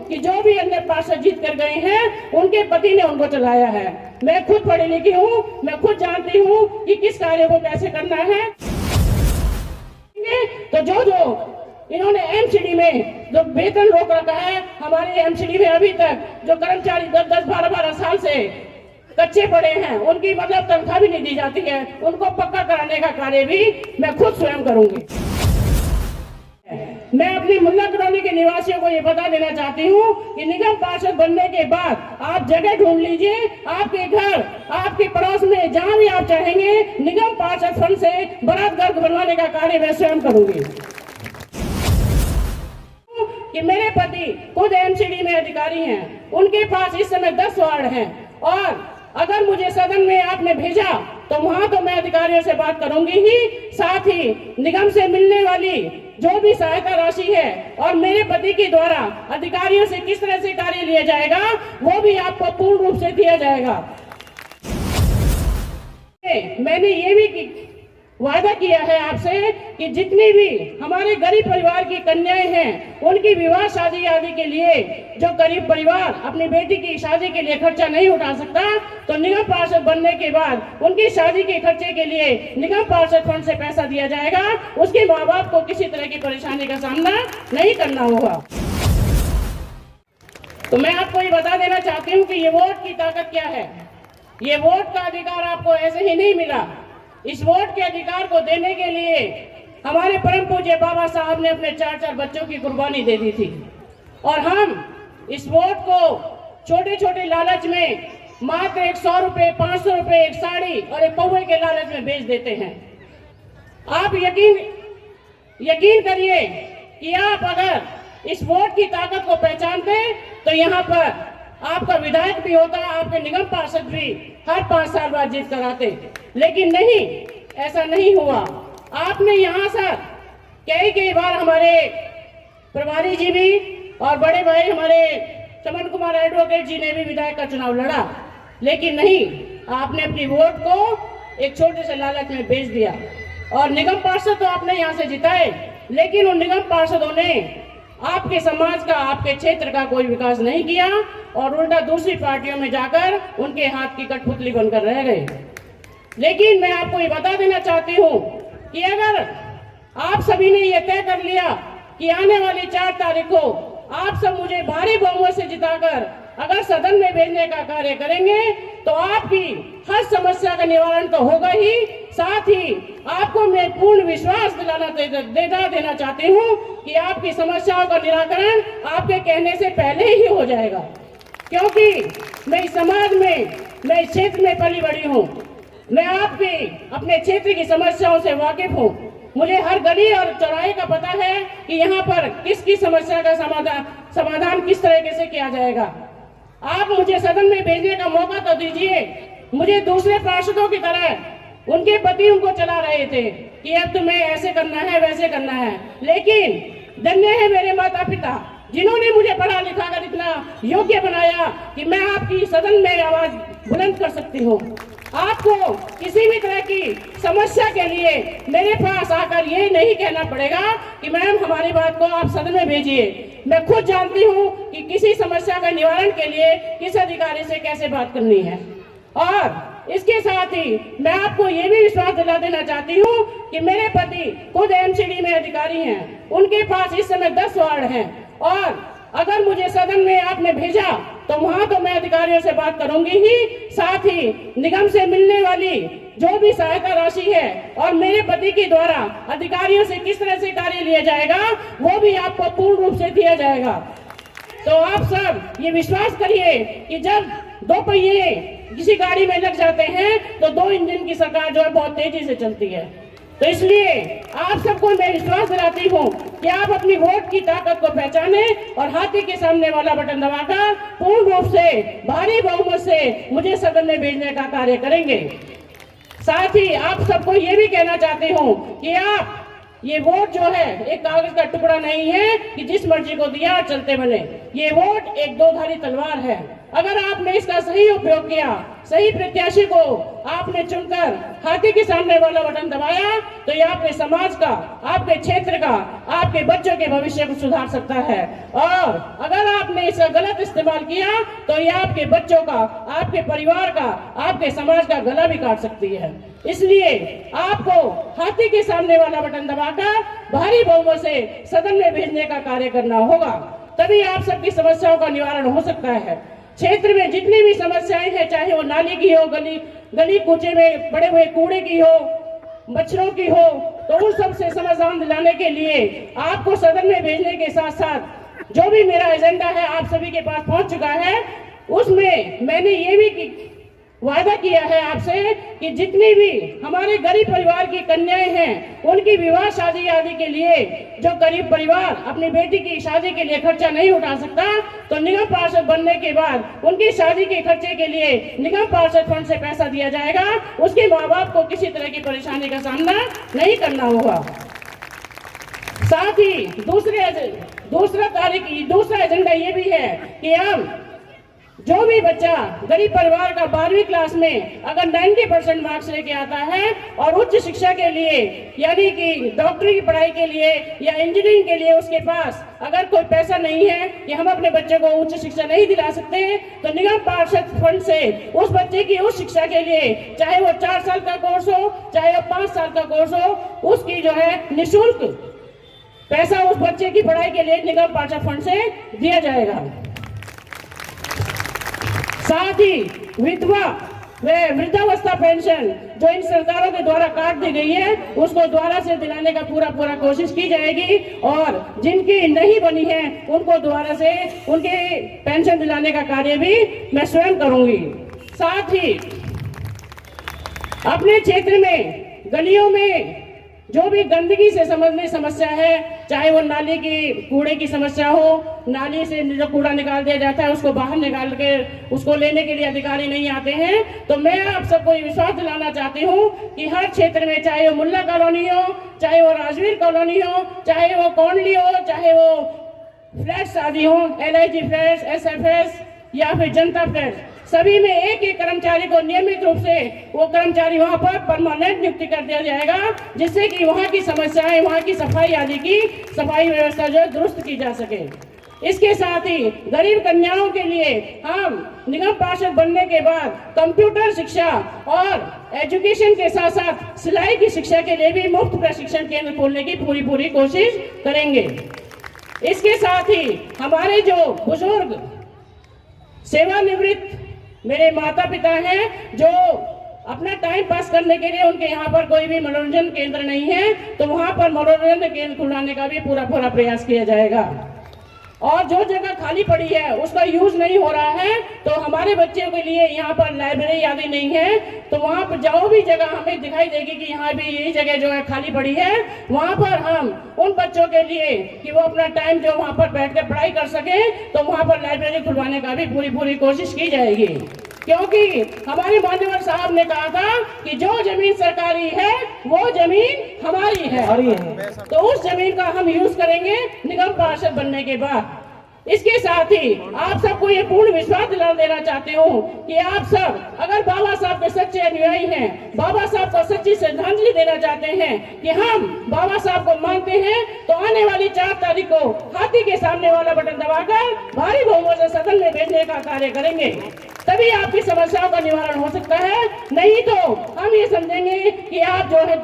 कि जो भी अन्य पार्षद जीत कर गए हैं उनके पति ने उनको चलाया है। मैं खुद पढ़ी लिखी हूँ, मैं खुद जानती हूँ कि किस कार्य को कैसे करना है। तो जो इन्होंने एमसीडी में जो वेतन रोक रखा है, हमारे एमसीडी में अभी तक जो कर्मचारी 10-10, 12-12 साल से कच्चे पड़े हैं, उनकी मतलब तनख्वाह भी नहीं दी जाती है। उनको पक्का कराने का कार्य भी मैं खुद स्वयं करूंगी। मैं अपनी मुल्ला कॉलोनी के निवासियों को ये बता देना चाहती हूँ कि निगम पार्षद बनने के बाद आप जगह ढूंढ लीजिए, आपके घर, आपके पड़ोस में जहाँ भी आप चाहेंगे, निगम पार्षद फंड से बरात घर बनवाने का कार्य मैं स्वयं करूंगी। कि मेरे पति खुद एमसीडी में अधिकारी हैं, उनके पास इस समय 10 वार्ड हैं, और अगर मुझे सदन में आपने भेजा तो वहां तो मैं अधिकारियों से बात करूंगी ही, साथ ही निगम से मिलने वाली जो भी सहायता राशि है और मेरे पति के द्वारा अधिकारियों से किस तरह से कार्य लिया जाएगा वो भी आपको पूर्ण रूप से दिया जाएगा। मैंने ये भी वादा किया है आपसे कि जितनी भी हमारे गरीब परिवार की कन्याएं हैं, उनकी विवाह शादी आदि के लिए जो गरीब परिवार अपनी बेटी की शादी के लिए खर्चा नहीं उठा सकता, तो निगम पार्षद बनने के बाद उनकी शादी के खर्चे के लिए निगम पार्षद फंड से पैसा दिया जाएगा। उसके माँ बाप को किसी तरह की परेशानी का सामना नहीं करना होगा। तो मैं आपको ये बता देना चाहती हूँ कि ये वोट की ताकत क्या है। ये वोट का अधिकार आपको ऐसे ही नहीं मिला। इस वोट के अधिकार को देने के लिए हमारे परम पूज्य बाबा साहब ने अपने 4-4 बच्चों की कुर्बानी दे दी थी, और हम इस वोट को छोटे छोटे लालच में मात्र 100 रुपए, 500 रुपए, एक साड़ी और एक पौवे के लालच में बेच देते हैं। आप यकीन करिए कि आप अगर इस वोट की ताकत को पहचानते तो यहाँ पर आपका विधायक भी होता, आपके निगम पार्षद भी हर 5 साल बाद जीत कर आते, लेकिन नहीं, ऐसा नहीं हुआ। आपने यहाँ सर कई बार हमारे प्रभारी जी भी और बड़े भाई हमारे चमन कुमार एडवोकेट जी ने भी विधायक का चुनाव लड़ा, लेकिन नहीं, आपने अपनी वोट को एक छोटे से लालच में बेच दिया। और निगम पार्षद तो आपने यहाँ से जिताए, लेकिन उन निगम पार्षदों ने आपके समाज का, आपके क्षेत्र का कोई विकास नहीं किया और उल्टा दूसरी पार्टियों में जाकर उनके हाथ की कठपुतली बनकर रह गए। लेकिन मैं आपको ये बता देना चाहती हूँ कि अगर आप सभी ने ये तय कर लिया कि आने वाली 4 तारीख को आप सब मुझे भारी बहुमत से जिताकर अगर सदन में भेजने का कार्य करेंगे, तो आपकी हर समस्या का निवारण तो होगा ही, साथ ही आपको मैं पूर्ण विश्वास देना चाहती हूँ कि आपकी समस्याओं का निराकरण आपके कहने से पहले ही हो जाएगा। क्योंकि मैं इस समाज में, मैं इस क्षेत्र में पली बड़ी हूँ, मैं आपकी अपने क्षेत्र की समस्याओं से वाकिफ हूँ। मुझे हर गली और चौराहे का पता है कि यहाँ पर किसकी समस्या का समाधान किस तरीके से किया जाएगा। आप मुझे सदन में भेजने का मौका तो दीजिए। मुझे दूसरे पार्षदों की तरह उनके पति उनको चला रहे थे कि अब तुम्हें ऐसे करना है, वैसे करना है, लेकिन धन्य है मेरे माता पिता जिन्होंने मुझे पढ़ा लिखा कर इतना योग्य बनाया कि मैं आपकी सदन में आवाज बुलंद कर सकती हूँ। आपको किसी भी तरह की समस्या के लिए मेरे पास आकर ये नहीं कहना पड़ेगा कि मैम हमारी बात को आप सदन में भेजिए। मैं खुद जानती हूँ कि किसी समस्या का निवारण के लिए किस अधिकारी से कैसे बात करनी है। और इसके साथ ही मैं आपको ये भी विश्वास दिला देना चाहती हूँ कि मेरे पति खुद एमसीडी में अधिकारी हैं, उनके पास इस समय 10 वार्ड हैं, और अगर मुझे सदन में आपने भेजा तो वहां तो मैं अधिकारियों से बात करूंगी ही, साथ ही निगम से मिलने वाली जो भी सहायता राशि है और मेरे पति के द्वारा अधिकारियों से किस तरह से कार्य लिया जाएगा वो भी आपको पूर्ण रूप से दिया जाएगा। तो आप सब ये विश्वास करिए कि जब 2 पहिए किसी गाड़ी में लग जाते हैं तो 2 इंजन की सरकार जो है बहुत तेजी से चलती है। तो इसलिए आप सबको मैं विश्वास दिलाती हूँ कि आप अपनी वोट की ताकत को पहचाने और हाथी के सामने वाला बटन दबाकर पूर्ण रूप से भारी बहुमत से मुझे सदन में भेजने का कार्य करेंगे। साथ ही आप सबको ये भी कहना चाहती हूँ कि आप ये वोट जो है एक कागज का टुकड़ा नहीं है कि जिस मर्जी को दिया चलते बने। ये वोट एक दो धारी तलवार है। अगर आपने इसका सही उपयोग किया, सही प्रत्याशी को आपने चुनकर हाथी के सामने वाला बटन दबाया, तो ये आपके समाज का, आपके क्षेत्र का, आपके बच्चों के भविष्य को सुधार सकता है। और अगर आपने इसका गलत इस्तेमाल किया तो ये आपके बच्चों का, आपके परिवार का, आपके समाज का गला भी काट सकती है। इसलिए आपको हाथी के सामने वाला बटन दबाकर भारी बहुमत से सदन में भेजने का कार्य करना होगा, तभी आप सबकी समस्याओं का निवारण हो सकता है। क्षेत्र में जितनी भी समस्याएं हैं, चाहे वो नाली की हो, गली कूचे में पड़े हुए कूड़े की हो, मच्छरों की हो, तो उन सब से समाधान दिलाने के लिए आपको सदन में भेजने के साथ साथ जो भी मेरा एजेंडा है आप सभी के पास पहुंच चुका है। उसमें मैंने ये भी वादा किया है आपसे कि जितनी भी हमारे गरीब परिवार की कन्याएं हैं, उनकी विवाह शादी आदि के लिए, जो गरीब परिवार अपनी बेटी की शादी के लिए खर्चा नहीं उठा सकता, तो निगम पार्षद बनने के बाद उनकी शादी के खर्चे के लिए निगम पार्षद फंड से पैसा दिया जाएगा। उसके माँ बाप को किसी तरह की परेशानी का सामना नहीं करना होगा। साथ ही दूसरा एजेंडा ये भी है कि हम जो भी बच्चा गरीब परिवार का 12वीं क्लास में अगर 90% मार्क्स लेके आता है और उच्च शिक्षा के लिए, यानी कि डॉक्टरी की पढ़ाई के लिए या इंजीनियरिंग के लिए उसके पास अगर कोई पैसा नहीं है कि हम अपने बच्चे को उच्च शिक्षा नहीं दिला सकते, तो निगम पार्षद फंड से उस बच्चे की उच्च शिक्षा के लिए, चाहे वो 4 साल का कोर्स हो, चाहे वो 5 साल का कोर्स हो, उसकी जो है निःशुल्क पैसा उस बच्चे की पढ़ाई के लिए निगम पार्षद फंड से दिया जाएगा। साथ ही विधवा व वृद्धावस्था पेंशन जो इन सरकारों के द्वारा काट दी गई है, उसको दोबारा से दिलाने का पूरा कोशिश की जाएगी, और जिनकी नहीं बनी है उनको दोबारा से उनके पेंशन दिलाने का कार्य भी मैं स्वयं करूंगी। साथ ही अपने क्षेत्र में गलियों में जो भी गंदगी से संबंधित समस्या है, चाहे वो नाली की कूड़े की समस्या हो, नाली से जो कूड़ा निकाल दिया जाता है उसको बाहर निकाल के उसको लेने के लिए अधिकारी नहीं आते हैं, तो मैं आप सबको ये विश्वास दिलाना चाहती हूँ कि हर क्षेत्र में, चाहे वो मुल्ला कॉलोनी हो, चाहे वो राजवीर कॉलोनी हो, चाहे वो कौंडली हो, चाहे वो फ्लैट्स आदि हो, LIG फ्लैट्स, SFS या फिर जनता फ्लैट्स, सभी में एक एक कर्मचारी को नियमित रूप से वो कर्मचारी वहां पर परमानेंट नियुक्ति कर दिया जाएगा, जिससे कि वहां की समस्याएं, वहां की सफाई आदि की सफाई व्यवस्था जो है दुरुस्त की जा सके। इसके साथ ही गरीब कन्याओं के लिए हम निगम पार्षद बनने के बाद कंप्यूटर शिक्षा और एजुकेशन के साथ साथ सिलाई की शिक्षा के लिए भी मुफ्त प्रशिक्षण केंद्र खोलने की पूरी कोशिश करेंगे। इसके साथ ही हमारे जो बुजुर्ग सेवानिवृत्त मेरे माता पिता हैं, जो अपना टाइम पास करने के लिए उनके यहाँ पर कोई भी मनोरंजन केंद्र नहीं है, तो वहाँ पर मनोरंजन केंद्र खुलाने का भी पूरा प्रयास किया जाएगा। और जो जगह खाली पड़ी है उसका यूज नहीं हो रहा है, तो हमारे बच्चों के लिए यहाँ पर लाइब्रेरी आदि नहीं है, तो वहाँ पर जो भी जगह हमें दिखाई देगी कि यहाँ भी यही जगह जो है खाली पड़ी है, वहाँ पर हम उन बच्चों के लिए कि वो अपना टाइम जो वहाँ पर बैठ कर पढ़ाई कर सके, तो वहाँ पर लाइब्रेरी खुलवाने का भी पूरी कोशिश की जाएगी। क्योंकि हमारे मान्यवर साहब ने कहा था कि जो जमीन सरकारी है वो जमीन हमारी है, तो उस जमीन का हम यूज करेंगे निगम पार्षद बनने के बाद। इसके साथ ही आप सबको ये पूर्ण विश्वास दिला देना चाहते हूँ कि आप सब अगर बाबा साहब के सच्चे अनुयायी हैं, बाबा साहब को सच्ची श्रद्धांजलि देना चाहते हैं कि हम बाबा साहब को मानते हैं, तो आने वाली 4 तारीख को हाथी के सामने वाला बटन दबाकर भारी बहुमत से सदन में भेजने का कार्य करेंगे, तभी आपकी समस्याओं का निवारण हो सकता है। नहीं तो हम ये समझेंगे कि आप जो है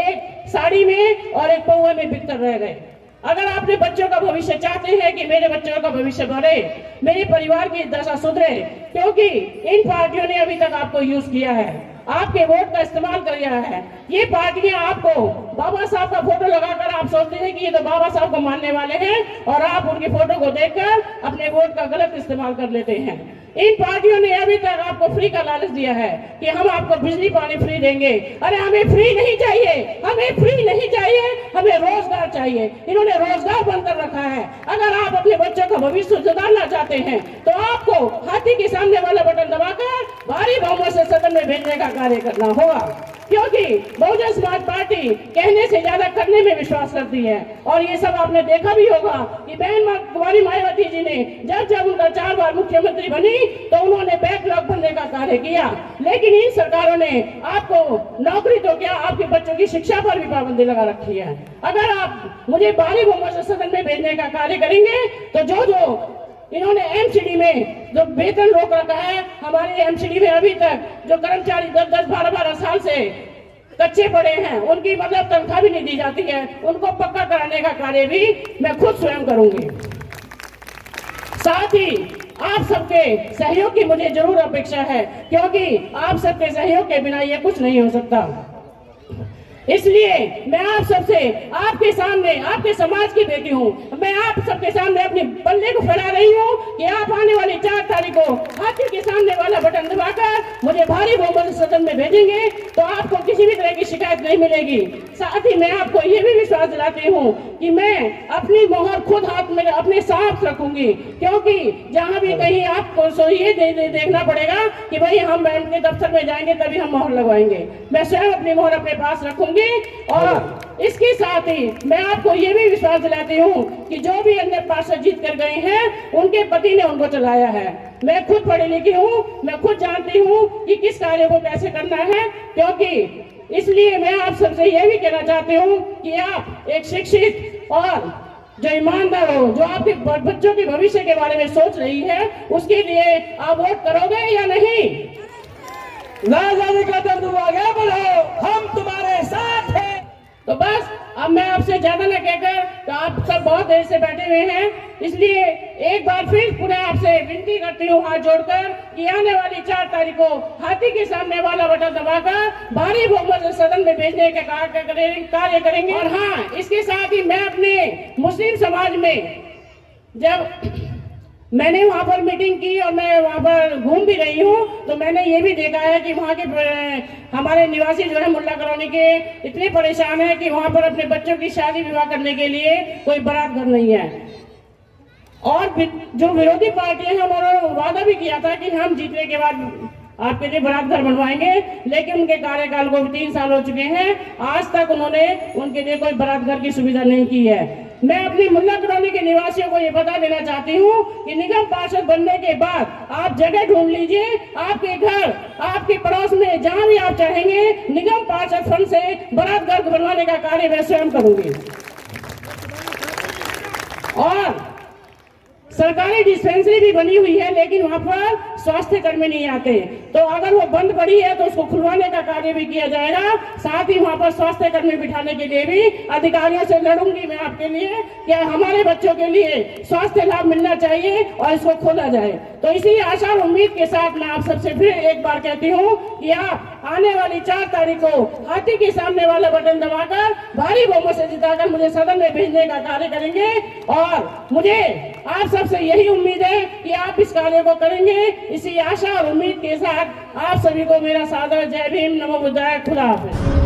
एक साड़ी में और एक पौवे में बिखर रह गए। अगर आपने बच्चों का भविष्य चाहते हैं कि मेरे बच्चों का भविष्य बढ़े, मेरे परिवार की दशा सुधरे, क्योंकि इन पार्टियों ने अभी तक आपको यूज किया है, आपके वोट का इस्तेमाल किया है। ये पार्टियां आपको बाबा साहब का फोटो लगाकर आप सोचते हैं कि ये तो बाबा साहब को मानने वाले हैं, और आप उनके फोटो को देखकर अपने वोट का गलत इस्तेमाल कर लेते हैं। इन पार्टियों ने अभी तक आपको फ्री का लालच दिया है कि हम आपको बिजली पानी फ्री देंगे। अरे हमें फ्री नहीं चाहिए, हमें फ्री नहीं चाहिए, हमें रोजगार चाहिए। इन्होंने रोजगार बंद कर रखा है। अगर आप अपने बच्चों का भविष्य सुधारना चाहते हैं तो आपको हाथी के सामने वाला बटन दबाकर भारी बहुमत से सदन में भेजने का कार्य करना होगा। क्योंकि बहुजन समाज पार्टी कहने से ज्यादा करने में विश्वास करती है। और ये सब आपने देखा भी होगा कि बहन कुमारी मायावती जी ने जब उनका 4 बार मुख्यमंत्री बनी तो उन्होंने बैकलॉग भरने का कार्य किया, लेकिन इन सरकारों ने आपको नौकरी तो क्या, आपके बच्चों की शिक्षा पर भी पाबंदी लगा रखी है। अगर आप मुझे भारी बहुमत से सदन में भेजने का कार्य करेंगे तो जो इन्होंने एमसीडी में जो वेतन रोक रखा है, हमारे एमसीडी में अभी तक जो कर्मचारी 10-10, 12-12 साल से कच्चे पड़े हैं, उनकी मतलब तनख्वाह भी नहीं दी जाती है, उनको पक्का कराने का कार्य भी मैं खुद स्वयं करूंगी। साथ ही आप सबके सहयोग की मुझे जरूर अपेक्षा है, क्योंकि आप सबके सहयोग के बिना ये कुछ नहीं हो सकता। इसलिए मैं आप सबसे, आपके सामने, आपके समाज की बेटी हूँ, मैं आप सबके सामने अपने पल्ले को फैला रही हूँ कि आप आने वाली 4 तारीख को हाथी के सामने वाला बटन दबाकर मुझे भारी बहुमत सदन में भेजेंगे तो आपको किसी भी तरह की शिकायत नहीं मिलेगी। साथ ही मैं आपको ये भी विश्वास दिलाती हूँ कि मैं अपनी मोहर खुद हाथ में अपने साथ रखूंगी, क्योंकि जहाँ भी कहीं आपको ये देखना पड़ेगा कि भाई हम बैंक के दफ्तर में जाएंगे तभी हम मोहर लगवाएंगे, मैं स्वयं अपनी मोहर अपने पास रखूंगी। और इसके साथ ही मैं आपको ये भी विश्वास दिलाती हूँ कि जो भी अन्य पार्षद जीत कर गए हैं उनके पति ने उनको चलाया है। मैं खुद पढ़ी लिखी हूँ, मैं खुद जानती हूँ कि किस कार्य को कैसे करना है, क्योंकि इसलिए मैं आप सबसे ये भी कहना चाहती हूँ कि आप एक शिक्षित और जो ईमानदार हो, जो आपके बच्चों के भविष्य के बारे में सोच रही है, उसके लिए आप वोट करोगे या नहीं? आजादी का दम तुम आगे बढ़ो, हम तुम्हारे साथ हैं। तो बस अब मैं आपसे ज्यादा न कहकर, तो आप सब बहुत देर से बैठे हुए हैं, इसलिए एक बार फिर पुनः आपसे विनती करती हूँ हाथ जोड़कर कि आने वाली 4 तारीख को हाथी के सामने वाला बटन दबाकर भारी बहुमत से सदन में भेजने का कार्य करेंगे। और हाँ, इसके साथ ही मैं अपने मुस्लिम समाज में जब मैंने वहाँ पर मीटिंग की और मैं वहाँ पर घूम भी रही हूँ, तो मैंने ये भी देखा है कि वहाँ के हमारे निवासी जो है मुल्ला कॉलोनी के इतने परेशान हैं कि वहाँ पर अपने बच्चों की शादी विवाह करने के लिए कोई बारात घर नहीं है। और जो विरोधी पार्टियां हैं उन्होंने वादा भी किया था कि हम जीतने के बाद आपके लिए बारात घर बनवाएंगे, लेकिन उनके कार्यकाल को 3 साल हो चुके हैं, आज तक उन्होंने उनके लिए कोई बारात घर की सुविधा नहीं की है। मैं अपनी मुल्ला कॉलोनी के निवासियों को ये बता देना चाहती हूँ कि निगम पार्षद बनने के बाद आप जगह ढूंढ लीजिए, आपके घर, आपके पड़ोस में जहाँ भी आप चाहेंगे, निगम पार्षद फंड से बारात घर बनवाने का कार्य मैं स्वयं करूंगी। और सरकारी डिस्पेंसरी भी बनी हुई है, लेकिन वहाँ पर स्वास्थ्य कर्मी नहीं आते, तो अगर वो बंद पड़ी है तो उसको खुलवाने का कार्य भी किया जाएगा। साथ ही वहाँ पर स्वास्थ्य कर्मी बिठाने के लिए भी अधिकारियों से लड़ूंगी मैं आपके लिए, क्या हमारे बच्चों के लिए स्वास्थ्य लाभ मिलना चाहिए और इसको खोला जाए। तो इसी आशा और उम्मीद के साथ मैं आप सबसे फिर एक बार कहती हूँ कि आप आने वाली 4 तारीख को हाथी के सामने वाला बटन दबाकर भारी बहुमत से जिताकर मुझे सदन में भेजने का कार्य करेंगे। और मुझे आप सबसे यही उम्मीद है कि आप इस कार्य को करेंगे। इसी आशा और उम्मीद के साथ आप सभी को मेरा सादर जय भीम, नमो बुद्धाय, खुदा हाफिज।